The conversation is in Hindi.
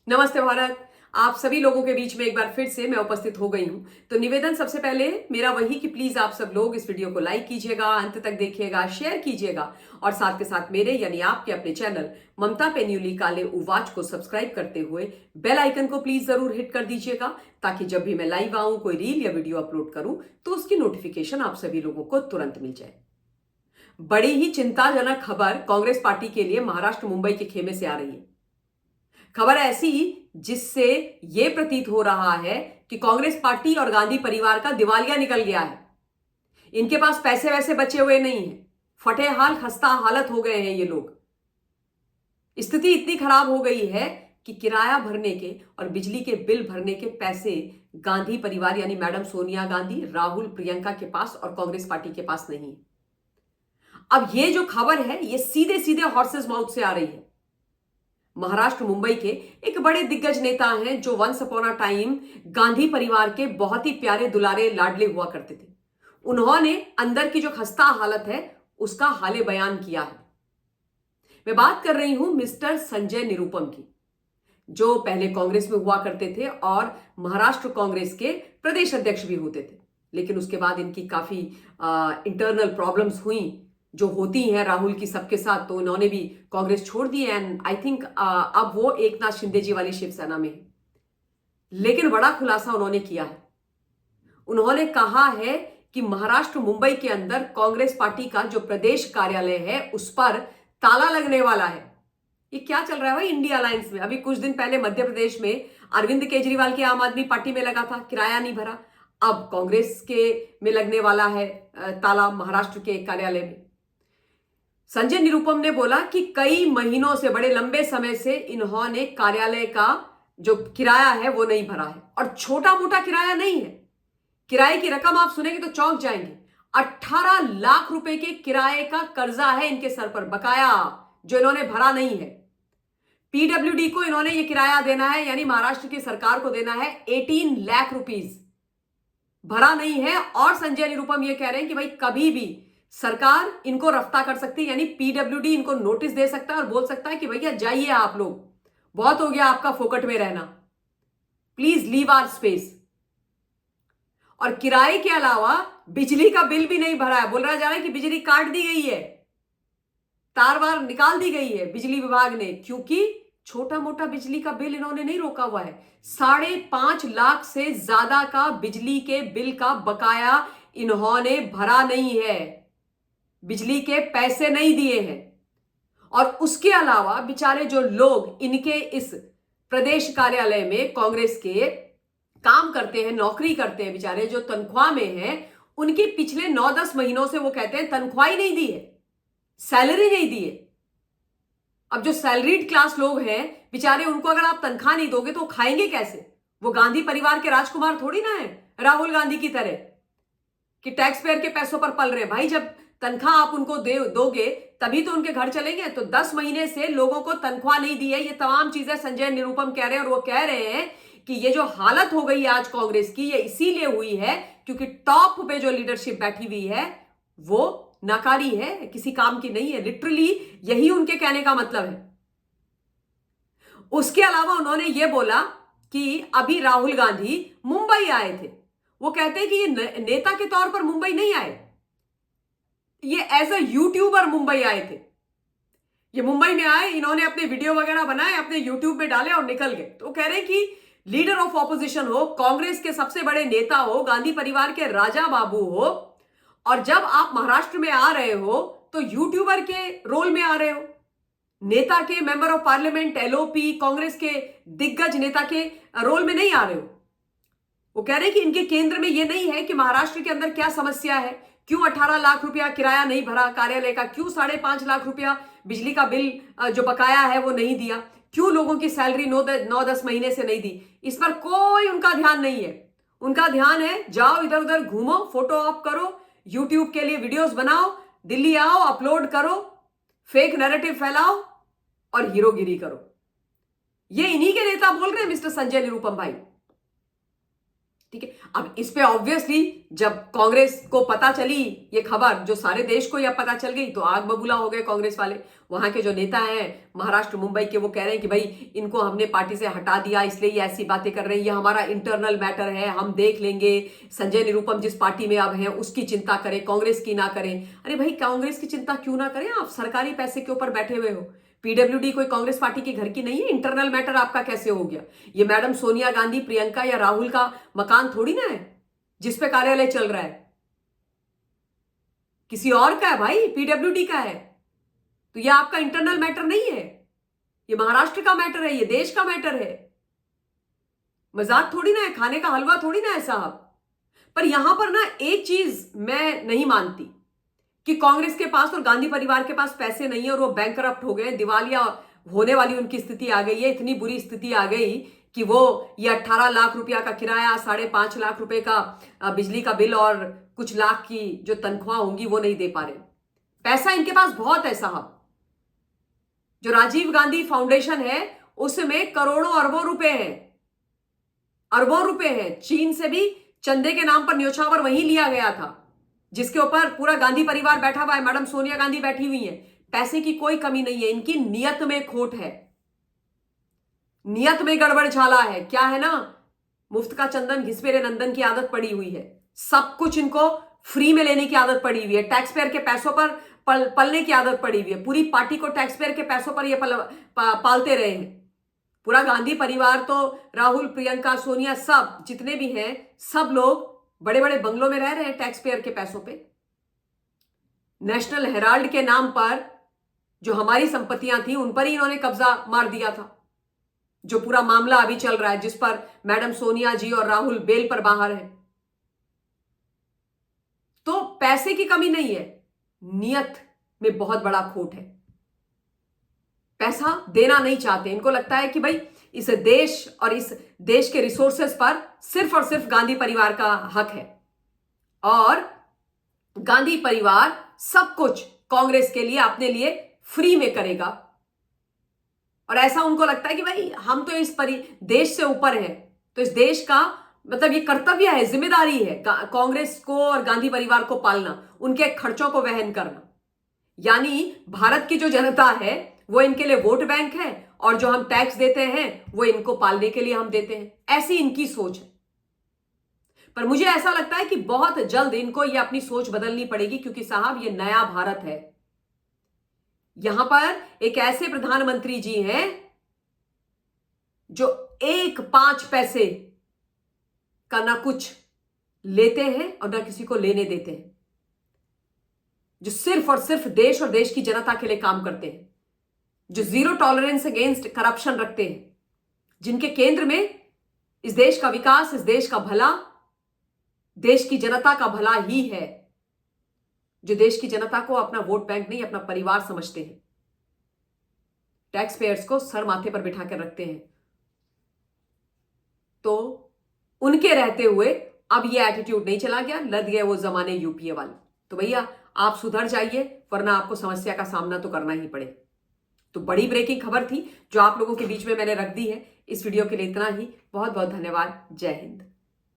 नमस्ते भारत। आप सभी लोगों के बीच में एक बार फिर से मैं उपस्थित हो गई हूं। तो निवेदन सबसे पहले मेरा वही कि प्लीज आप सब लोग इस वीडियो को लाइक कीजिएगा, अंत तक देखिएगा, शेयर कीजिएगा और साथ के साथ मेरे यानी आपके अपने चैनल ममता पेन्यूली काले उवाच को सब्सक्राइब करते हुए बेल आइकन को प्लीज जरूर हिट कर दीजिएगा, ताकि जब भी मैं लाइव आऊं, कोई रील या वीडियो अपलोड करूं तो उसकी नोटिफिकेशन आप सभी लोगों को तुरंत मिल जाए। बड़ी ही चिंताजनक खबर कांग्रेस पार्टी के लिए महाराष्ट्र मुंबई के खेमे से आ रही है। खबर ऐसी जिससे यह प्रतीत हो रहा है कि कांग्रेस पार्टी और गांधी परिवार का दिवालिया निकल गया है। इनके पास पैसे वैसे बचे हुए नहीं है, फटे हाल खस्ता हालत हो गए हैं ये लोग। स्थिति इतनी खराब हो गई है कि किराया भरने के और बिजली के बिल भरने के पैसे गांधी परिवार यानी मैडम सोनिया गांधी, राहुल, प्रियंका के पास और कांग्रेस पार्टी के पास नहीं है। अब ये जो खबर है ये सीधे सीधे हॉर्सेस माउथ से आ रही है। महाराष्ट्र मुंबई के एक बड़े दिग्गज नेता हैं जो once upon a time Gandhi परिवार के बहुत ही प्यारे दुलारे लाडले हुआ करते थे। उन्होंने अंदर की जो खस्ता हालत है उसका हाले बयान किया है। मैं बात कर रही हूं मिस्टर संजय निरुपम की, जो पहले कांग्रेस में हुआ करते थे और महाराष्ट्र कांग्रेस के प्रदेश अध्यक्ष भी होते थे। लेकिन उसके बाद इनकी काफी इंटरनल प्रॉब्लम्स हुई जो होती हैं राहुल की सबके साथ, तो उन्होंने भी कांग्रेस छोड़ दी एंड आई थिंक अब वो एकनाथ शिंदे जी वाली शिवसेना में है। लेकिन बड़ा खुलासा उन्होंने किया है। उन्होंने कहा है कि महाराष्ट्र मुंबई के अंदर कांग्रेस पार्टी का जो प्रदेश कार्यालय है उस पर ताला लगने वाला है। ये क्या चल रहा है भाई इंडिया अलायंस में? अभी कुछ दिन पहले मध्य प्रदेश में अरविंद केजरीवाल की आम आदमी पार्टी में लगा था, किराया नहीं भरा। अब कांग्रेस के में लगने वाला है ताला महाराष्ट्र के कार्यालय में। संजय निरुपम ने बोला कि कई महीनों से, बड़े लंबे समय से इन्होंने कार्यालय का जो किराया है वो नहीं भरा है, और छोटा मोटा किराया नहीं है। किराए की रकम आप सुनेंगे तो चौंक जाएंगे। 18 लाख रुपए के किराए का कर्जा है इनके सर पर, बकाया, जो इन्होंने भरा नहीं है। पीडब्ल्यूडी को इन्होंने ये किराया देना है, यानी महाराष्ट्र की सरकार को देना है 18 लाख रुपीस, भरा नहीं है। और संजय निरुपम ये कह रहे हैं कि भाई कभी भी सरकार इनको रफ्ता कर सकती है, यानी पीडब्ल्यूडी इनको नोटिस दे सकता है और बोल सकता है कि भैया जाइए आप लोग, बहुत हो गया आपका फोकट में रहना, प्लीज लीव आवर स्पेस। और किराए के अलावा बिजली का बिल भी नहीं भरा है। बोल रहा जा रहा है कि बिजली काट दी गई है, तार वार निकाल दी गई है बिजली विभाग ने, क्योंकि छोटा मोटा बिजली का बिल इन्होंने नहीं रोका हुआ है। 5.5 लाख से ज्यादा का बिजली के बिल का बकाया इन्होंने भरा नहीं है, बिजली के पैसे नहीं दिए हैं। और उसके अलावा बेचारे जो लोग इनके इस प्रदेश कार्यालय में कांग्रेस के काम करते हैं, नौकरी करते हैं, बेचारे जो तनख्वाह में हैं, उनके पिछले 9-10 महीनों से वो कहते हैं तनख्वाह ही नहीं दी है, सैलरी नहीं दी है। अब जो सैलरीड क्लास लोग हैं बेचारे, उनको अगर आप तनख्वाह नहीं दोगे तो वो खाएंगे कैसे? वो गांधी परिवार के राजकुमार थोड़ी ना है, राहुल गांधी की तरह कि टैक्स पेयर के पैसों पर पल रहे हैं। भाई जब तनख्वाह आप उनको दोगे तभी तो उनके घर चलेंगे। तो 10 महीने से लोगों को तनख्वाह नहीं दी है। ये तमाम चीजें संजय निरुपम कह रहे हैं, और वो कह रहे हैं कि ये जो हालत हो गई है आज कांग्रेस की, ये इसीलिए हुई है क्योंकि टॉप पे जो लीडरशिप बैठी हुई है वो नाकारी है, किसी काम की नहीं है। लिटरली यही उनके कहने का मतलब है। उसके अलावा उन्होंने ये बोला कि अभी राहुल गांधी मुंबई आए थे। वो कहते हैं कि ये नेता के तौर पर मुंबई नहीं आए, ये एज अ यूट्यूबर मुंबई आए थे। ये मुंबई में आए, इन्होंने अपने वीडियो वगैरह बनाए, अपने यूट्यूब में डाले और निकल गए। तो कह रहे हैं कि लीडर ऑफ ऑपोजिशन हो, कांग्रेस के सबसे बड़े नेता हो, गांधी परिवार के राजा बाबू हो, और जब आप महाराष्ट्र में आ रहे हो तो यूट्यूबर के रोल में आ रहे हो, नेता के, member of parliament, LOP, Congress के दिग्गज नेता के रोल में नहीं आ रहे हो। वो कह रहे हैं कि इनके केंद्र में यह नहीं है कि महाराष्ट्र के अंदर क्या समस्या है, क्यों 18 लाख रुपया किराया नहीं भरा कार्यालय का, क्यों 5.5 लाख रुपया बिजली का बिल जो बकाया है वो नहीं दिया, क्यों लोगों की सैलरी 9-10 महीने से नहीं दी। इस पर कोई उनका ध्यान नहीं है। उनका ध्यान है जाओ इधर उधर घूमो, फोटो ऑप करो, यूट्यूब के लिए वीडियोस बनाओ, दिल्ली आओ, अपलोड करो, फेक नैरेटिव फैलाओ और हीरोगिरी करो। ये इन्हीं के नेता बोल रहे हैं मिस्टर संजय निरुपम भाई, ठीक है। अब इस पे ऑब्वियसली जब कांग्रेस को पता चली ये खबर, जो सारे देश को यह पता चल गई, तो आग बबूला हो गए कांग्रेस वाले। वहां के जो नेता हैं महाराष्ट्र मुंबई के, वो कह रहे हैं कि भाई इनको हमने पार्टी से हटा दिया इसलिए ये ऐसी बातें कर रहे हैं, ये हमारा इंटरनल मैटर है, हम देख लेंगे। संजय निरुपम जिस पार्टी में अब हैं उसकी चिंता करें, कांग्रेस की ना करें। अरे भाई कांग्रेस की चिंता क्यों ना करें, आप सरकारी पैसे के ऊपर बैठे हुए हो। पीडब्ल्यूडी कोई कांग्रेस पार्टी के घर की नहीं है, इंटरनल मैटर आपका कैसे हो गया? ये मैडम सोनिया गांधी, प्रियंका या राहुल का मकान थोड़ी ना है जिस पे कार्यालय चल रहा है, किसी और का है भाई, पीडब्ल्यूडी का है। तो ये आपका इंटरनल मैटर नहीं है, ये महाराष्ट्र का मैटर है, ये देश का मैटर है। मजाक थोड़ी ना है, खाने का हलवा थोड़ी ना है साहब। पर यहां पर ना एक चीज मैं नहीं मानती कि कांग्रेस के पास और गांधी परिवार के पास पैसे नहीं है और वो बैंकरप्ट हो गए, दिवालिया होने वाली उनकी स्थिति आ गई है। इतनी बुरी स्थिति आ गई कि वो ये 18 लाख रुपया का किराया, 5.5 लाख रुपए का बिजली का बिल और कुछ लाख की जो तनख्वाह होंगी वो नहीं दे पा रहे। पैसा इनके पास बहुत है साहब। जो राजीव गांधी फाउंडेशन है उसमें करोड़ों अरबों रुपए हैं, अरबों रुपए हैं। चीन से भी चंदे के नाम पर न्योछावर वहीं लिया गया था, जिसके ऊपर पूरा गांधी परिवार बैठा हुआ है, मैडम सोनिया गांधी बैठी हुई है। पैसे की कोई कमी नहीं है, इनकी नियत में खोट है, नियत में गड़बड़ झाला है। क्या है ना, मुफ्त का चंदन घिसपेरे नंदन की आदत पड़ी हुई है। सब कुछ इनको फ्री में लेने की आदत पड़ी हुई है, टैक्स पेयर के पैसों पर पलने की आदत पड़ी हुई है। पूरी पार्टी को टैक्स पेयर के पैसों पर ये पालते रहे हैं। पूरा गांधी परिवार तो राहुल, प्रियंका, सोनिया, सब जितने भी हैं, सब लोग बड़े बड़े बंगलों में रह रहे हैं टैक्स पेयर के पैसों पे। नेशनल हेराल्ड के नाम पर जो हमारी संपत्तियां थी उन पर ही इन्होंने कब्जा मार दिया था। जो पूरा मामला अभी चल रहा है, जिस पर मैडम सोनिया जी और राहुल बेल पर बाहर हैं। तो पैसे की कमी नहीं है, नियत में बहुत बड़ा खोट है। पैसा देना नहीं चाहते, इनको लगता है कि भाई इस देश और इस देश के रिसोर्सेस पर सिर्फ और सिर्फ गांधी परिवार का हक है और गांधी परिवार सब कुछ कांग्रेस के लिए, अपने लिए फ्री में करेगा। और ऐसा उनको लगता है कि भाई हम तो इस देश से ऊपर हैं, तो इस देश का मतलब ये कर्तव्य है, जिम्मेदारी है कांग्रेस को और गांधी परिवार को पालना, उनके खर्चों को वहन करना। यानी भारत की जो जनता है वो इनके लिए वोट बैंक है और जो हम टैक्स देते हैं वो इनको पालने के लिए हम देते हैं। ऐसी इनकी सोच है। पर मुझे ऐसा लगता है कि बहुत जल्द इनको ये अपनी सोच बदलनी पड़ेगी, क्योंकि साहब ये नया भारत है। यहां पर एक ऐसे प्रधानमंत्री जी हैं जो 1 पैसे का ना कुछ लेते हैं और ना किसी को लेने देते हैं, जो सिर्फ और सिर्फ देश और देश की जनता के लिए काम करते हैं, जो जीरो टॉलरेंस अगेंस्ट करप्शन रखते हैं, जिनके केंद्र में इस देश का विकास, इस देश का भला, देश की जनता का भला ही है, जो देश की जनता को अपना वोट बैंक नहीं अपना परिवार समझते हैं, टैक्स पेयर्स को सर माथे पर बिठा कर रखते हैं। तो उनके रहते हुए अब ये एटीट्यूड नहीं चला गया, लद गए वो जमाने यूपीए वाले। तो भैया आप सुधर जाइए, वरना आपको समस्या का सामना तो करना ही पड़े। तो बड़ी ब्रेकिंग खबर थी जो आप लोगों के बीच में मैंने रख दी है। इस वीडियो के लिए इतना ही। बहुत बहुत धन्यवाद। जय हिंद।